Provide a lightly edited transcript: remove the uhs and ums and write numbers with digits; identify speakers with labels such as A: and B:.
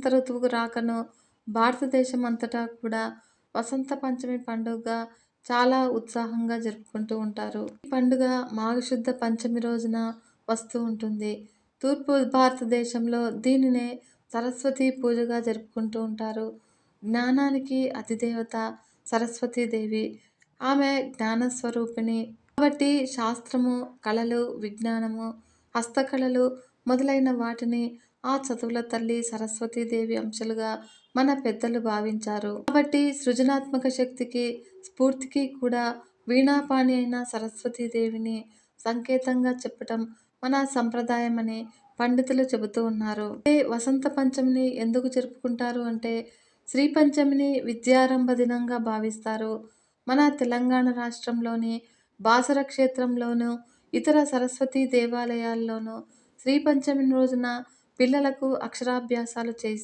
A: వసంత ఋతువుకు రాకను భారతదేశం అంతటా కూడా వసంత పంచమి పండుగ చాలా ఉత్సాహంగా జరుపుకుంటూ ఉంటారు. ఈ పండుగ మాఘశుద్ధ పంచమి రోజున వస్తూ ఉంటుంది. తూర్పు భారతదేశంలో దీనినే సరస్వతి పూజగా జరుపుకుంటూ ఉంటారు. జ్ఞానానికి అధిదేవత సరస్వతీదేవి. ఆమె జ్ఞానస్వరూపిణి. కాబట్టి శాస్త్రము, కళలు, విజ్ఞానము, హస్తకళలు మొదలైన వాటిని ఆ చదువుల తల్లి సరస్వతీదేవి అంశలుగా మన పెద్దలు భావించారు. కాబట్టి సృజనాత్మక శక్తికి, స్ఫూర్తికి కూడా వీణాపాణి అయిన సరస్వతీదేవిని సంకేతంగా చెప్పటం మన సంప్రదాయమని పండితులు చెబుతూ ఉన్నారు. వసంత పంచమిని ఎందుకు జరుపుకుంటారు అంటే శ్రీ పంచమిని విద్యారంభ దినంగా భావిస్తారు. మన తెలంగాణ రాష్ట్రంలోని బాసర క్షేత్రంలోను, ఇతర సరస్వతీ దేవాలయాల్లోనూ శ్రీ పంచమి రోజున పిల్లలకు అక్షరాభ్యాసాలు చేయిస్తారు.